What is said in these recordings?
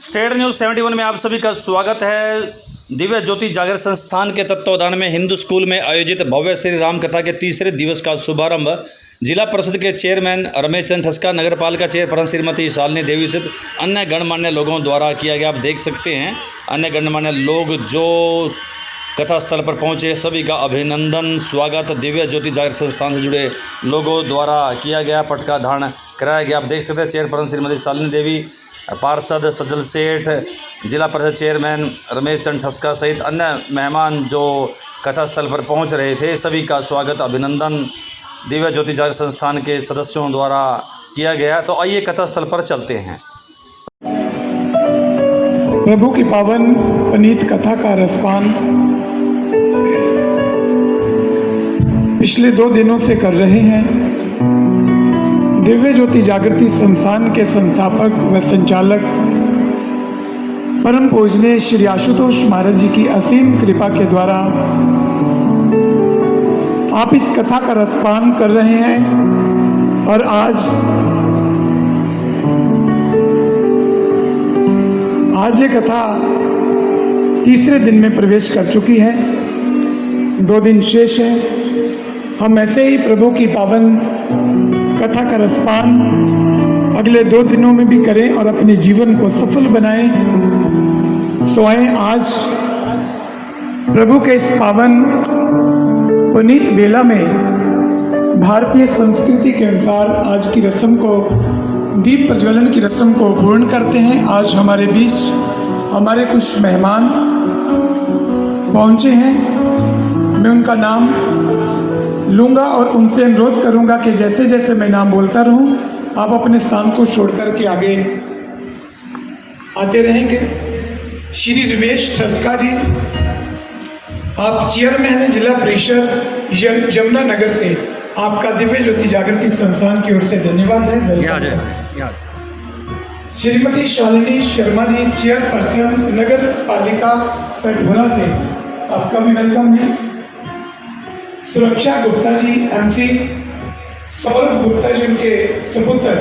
State news 71 में आप सभी का स्वागत है। दिव्य ज्योति जागरण संस्थान के तत्वावधान में हिंदू स्कूल में आयोजित भव्य श्री राम कथा के तीसरे दिवस का शुभारंभ जिला परिषद के चेयरमैन रमेश चंद ठस्का, नगर पालिका चेयरपर्सन श्रीमती शालिनी देवी सहित अन्य गणमान्य लोगों द्वारा किया गया। आप देख सकते हैं अन्य गणमान्य लोग जो कथा स्थल पर पहुंचे सभी का अभिनंदन स्वागत दिव्य ज्योति जागरण संस्थान से जुड़े लोगों द्वारा किया गया। पटका धारण कराया गया। आप देख सकते हैं चेयरपर्सन श्रीमती शालिनी देवी, पार्षद सज्जल सेठ, जिला परिषद चेयरमैन रमेश चंद ठस्का सहित अन्य मेहमान जो कथा स्थल पर पहुंच रहे थे सभी का स्वागत अभिनंदन दिव्य ज्योति जागरण संस्थान के सदस्यों द्वारा किया गया। तो आइए कथा स्थल पर चलते हैं। प्रभु की पावन पुनीत कथा का रसपान पिछले 2 दिनों से कर रहे हैं। दिव्य ज्योति जागृति संस्थान के संस्थापक व संचालक परम पूजनीय श्री आशुतोष महाराज जी की असीम कृपा के द्वारा आप इस कथा का रसपान कर रहे हैं। और आज ये कथा तीसरे दिन में प्रवेश कर चुकी है। 2 दिन शेष है। हम ऐसे ही प्रभु की पावन कथा का रसपान अगले 2 दिनों में भी करें और अपने जीवन को सफल बनाएं। तो आए आज प्रभु के इस पावन पुनीत बेला में भारतीय संस्कृति के अनुसार आज की रस्म को, दीप प्रज्वलन की रस्म को पूर्ण करते हैं। आज हमारे बीच हमारे कुछ मेहमान पहुंचे हैं। मैं उनका नाम लूँगा और उनसे अनुरोध करूँगा कि जैसे जैसे मैं नाम बोलता रहूँ आप अपने स्थान को छोड़ करके आगे आते रहेंगे। श्री रमेश ठस्का जी, आप चेयरमैन हैं जिला परिषद जमुना नगर से। आपका दिव्य ज्योति जागृति संस्थान की ओर से धन्यवाद है। श्रीमती शालिनी शर्मा जी, चेयरपर्सन नगर पालिका सढौरा से, आपका भी वेलकम है। सुरक्षा गुप्ता जी, एमसी सौरभ गुप्ता जी, उनके सपुत्र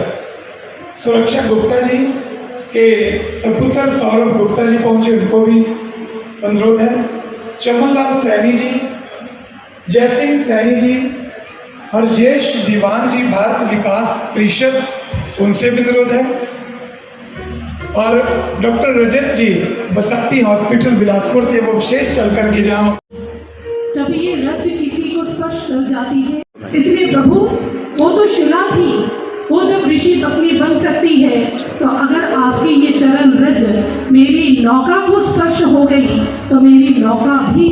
सुरक्षा गुप्ता जी के सपुत्र सौरभ गुप्ता जी पहुंचे, उनको भी अनुरोध है। चमनलाल सैनी जी, जयसिंह सैनी जी, हरजेश दीवान जी, भारत विकास परिषद, उनसे भी अनुरोध है। और डॉक्टर रजत जी, बसंती हॉस्पिटल बिलासपुर से, वो विशेष चल कर के जाऊँ जब ये रज किसी को स्पर्श कर जाती है। इसलिए प्रभु, वो तो शिला थी, वो जब ऋषि पत्नी बन सकती है, तो अगर आपकी ये चरण रज मेरी नौका को स्पर्श हो गई तो मेरी नौका भी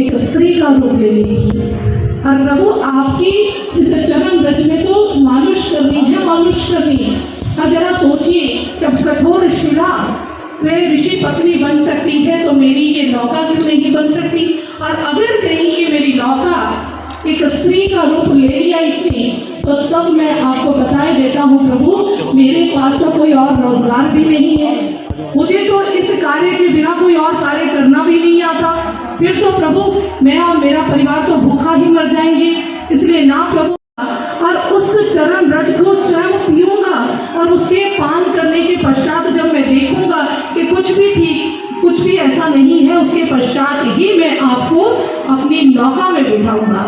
एक स्त्री का रूप ले लेगी। और प्रभु, आपकी इस चरण रज में तो मानुष करनी है, मानुष करनी। और जरा सोचिए, जब कठोर शिला वे ऋषि पत्नी बन सकती है तो मेरी ये नौका क्यों नहीं बन सकती। और अगर कहीं ये मेरी नौका एक स्त्री का रूप ले लिया इसने, तो तब मैं आपको बताए देता हूँ प्रभु, मेरे पास तो कोई और रोजगार भी नहीं है। मुझे तो इस कार्य के बिना कोई और कार्य करना भी नहीं आता। फिर तो प्रभु मैं और मेरा परिवार तो भूखा ही मर जाएंगे। इसलिए ना प्रभु, और उस चरण रज को स्वयं पीऊंगा और उसके पान करने के पश्चात जब मैं देखूंगा कि कुछ भी ठीक, कुछ भी ऐसा नहीं है, उसके पश्चात ही मैं आपको अपनी नौका में बिठाऊंगा।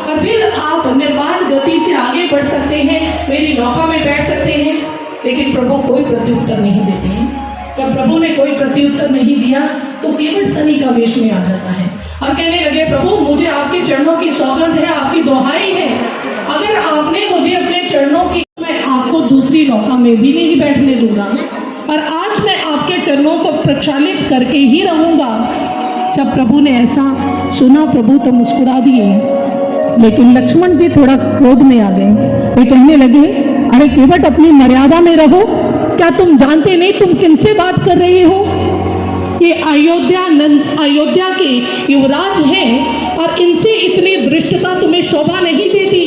और फिर आप निर्बाध गति से आगे बढ़ सकते हैं, मेरी नौका में बैठ सकते हैं। लेकिन प्रभु कोई प्रत्युत्तर नहीं देते हैं। जब प्रभु ने कोई प्रत्युत्तर नहीं दिया तो केवल तनिका वेश में आ जाता है और कहने लगे, प्रभु मुझे आपके चरणों की सौगंध है, आपकी दोहाई है, अगर आपने मुझे अपने चरणों की, मैं आपको दूसरी नौका में भी नहीं बैठने दूंगा। और आज मैं आपके चरणों को प्रक्षालित करके ही रहूंगा। जब प्रभु ने ऐसा सुना, प्रभु तो मुस्कुरा दिए, लेकिन लक्ष्मण जी थोड़ा क्रोध में आ गए। वे कहने लगे, अरे केवट, अपनी मर्यादा में रहो। क्या तुम जानते नहीं तुम किनसे बात कर रहे हो? ये अयोध्या के युवराज हैं और इनसे इतनी धृष्टता तुम्हें शोभा नहीं देती।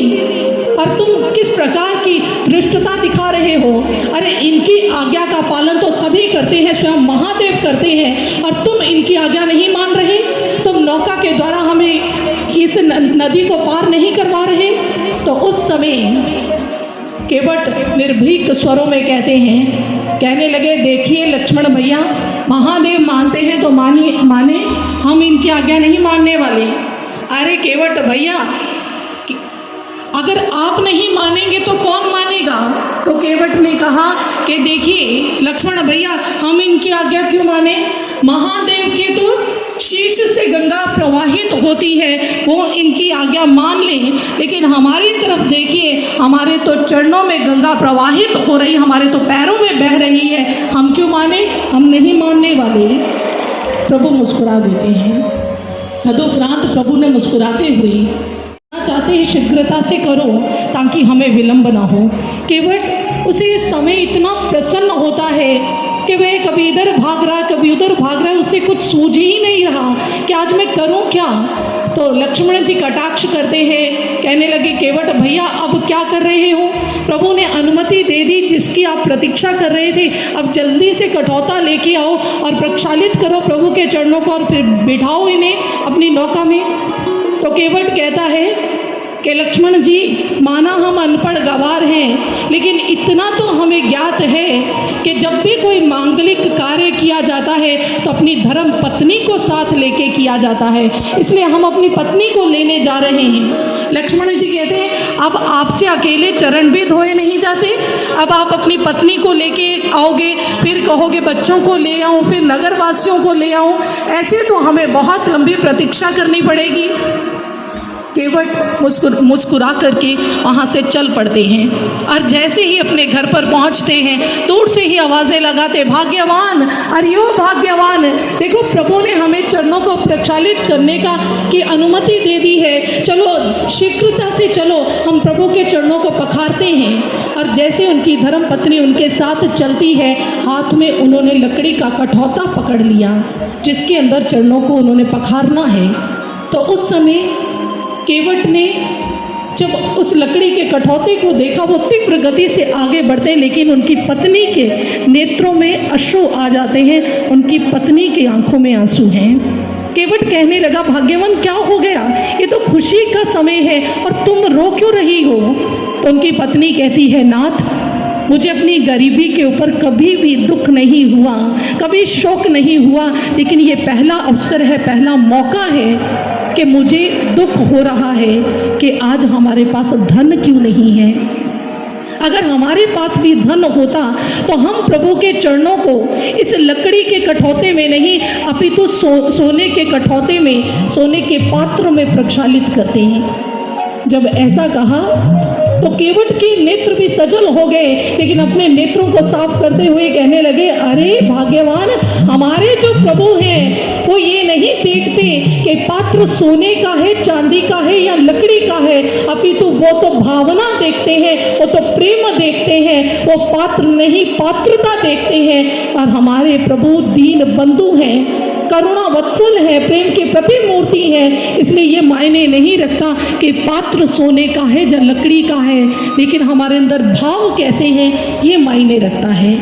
और तुम किस प्रकार की धृष्टता दिखा रहे हो? अरे इनकी आज्ञा का पालन तो सभी करते हैं, स्वयं महादेव करते हैं, और तुम इनकी आज्ञा नहीं मान रहे। तुम नौका के द्वारा हमें इस नदी को पार नहीं करवा रहे। तो उस समय केवट निर्भीक स्वरों में कहते हैं कहने लगे, देखिए लक्ष्मण भैया, महादेव मानते हैं तो माने, हम इनकी आज्ञा नहीं मानने वाले। अरे केवट भैया, अगर आप नहीं मानेंगे तो कौन मानेगा? तो केवट ने कहा कि देखिए लक्ष्मण भैया, हम इनकी आज्ञा क्यों माने? महादेव के तो शीश से गंगा प्रवाहित होती है, वो इनकी आज्ञा मान लें, लेकिन हमारी तरफ देखिए, हमारे तो चरणों में गंगा प्रवाहित हो रही, हमारे तो पैरों में बह रही है, हम क्यों माने? हम नहीं मानने वाले। प्रभु मुस्कुरा देते हैं। तदुपरांत प्रभु ने मुस्कुराते हुए चाहते हैं शीघ्रता से करो ताकि हमें विलंब ना हो। केवट उसे समय इतना प्रसन्न होता है कि वह कभी इधर भाग रहा, कभी उधर भाग रहा है, उसे कुछ सूझ ही नहीं रहा कि आज मैं करूं क्या। तो लक्ष्मण जी कटाक्ष करते हैं, कहने लगे, केवट भैया अब क्या कर रहे हो? प्रभु ने अनुमति दे दी जिसकी आप प्रतीक्षा कर रहे थे, अब जल्दी से कठौता लेके आओ और प्रक्षालित करो प्रभु के चरणों को और फिर बिठाओ इन्हें अपनी नौका में। तो केवट कहता है कि लक्ष्मण जी, माना हम अनपढ़ गवार हैं, लेकिन इतना तो हमें ज्ञात है कि जब भी कोई मांगलिक कार्य किया जाता है तो अपनी धर्म पत्नी को साथ लेके किया जाता है, इसलिए हम अपनी पत्नी को लेने जा रहे हैं। लक्ष्मण जी कहते हैं, अब आपसे अकेले चरण भी धोए नहीं जाते, अब आप अपनी पत्नी को लेके आओगे, फिर कहोगे बच्चों को ले आऊँ, फिर नगरवासियों को ले आऊँ, ऐसे तो हमें बहुत लंबी प्रतीक्षा करनी पड़ेगी। केवट मुस्कुरा करके वहाँ से चल पड़ते हैं और जैसे ही अपने घर पर पहुँचते हैं, दूर से ही आवाज़ें लगाते, भाग्यवान, अरे ओ भाग्यवान, देखो प्रभु ने हमें चरणों को प्रक्षालित करने की अनुमति दे दी है, चलो शीघ्रता से चलो, हम प्रभु के चरणों को पखारते हैं। और जैसे उनकी धर्म पत्नी उनके साथ चलती है, हाथ में उन्होंने लकड़ी का कठौता पकड़ लिया जिसके अंदर चरणों को उन्होंने पखारना है। तो उस समय केवट ने जब उस लकड़ी के कठौते को देखा, वो तीव्र गति से आगे बढ़ते हैं, लेकिन उनकी पत्नी के नेत्रों में अश्रु आ जाते हैं, उनकी पत्नी की आंखों में आंसू हैं। केवट कहने लगा, भाग्यवान क्या हो गया? ये तो खुशी का समय है और तुम रो क्यों रही हो? तो उनकी पत्नी कहती है, नाथ, मुझे अपनी गरीबी के ऊपर कभी भी दुख नहीं हुआ, कभी शोक नहीं हुआ, लेकिन ये पहला अवसर है, पहला मौका है कि मुझे दुख हो रहा है कि आज हमारे पास धन क्यों नहीं है। अगर हमारे पास भी धन होता तो हम प्रभु के चरणों को इस लकड़ी के कठौते में नहीं, अपितु सोने के कठौते में, सोने के पात्र में प्रक्षालित करते हैं। जब ऐसा कहा तो केवट के नेत्र भी सजल हो गए, लेकिन अपने नेत्रों को साफ करते हुए कहने लगे, अरे भाग्यवान, हमारे जो प्रभु हैं वो ये नहीं देखते कि पात्र सोने का है, चांदी का है या लकड़ी का है, अपितु वो तो भावना देखते हैं, वो तो प्रेम देखते हैं, वो पात्र नहीं पात्रता देखते हैं। और हमारे प्रभु दीन बंधु हैं, करुणा वत्सल है, प्रेम की प्रतिमूर्ति है, इसलिए ये मायने नहीं रखता कि पात्र सोने का है या लकड़ी का है, लेकिन हमारे अंदर भाव कैसे हैं ये मायने रखता है।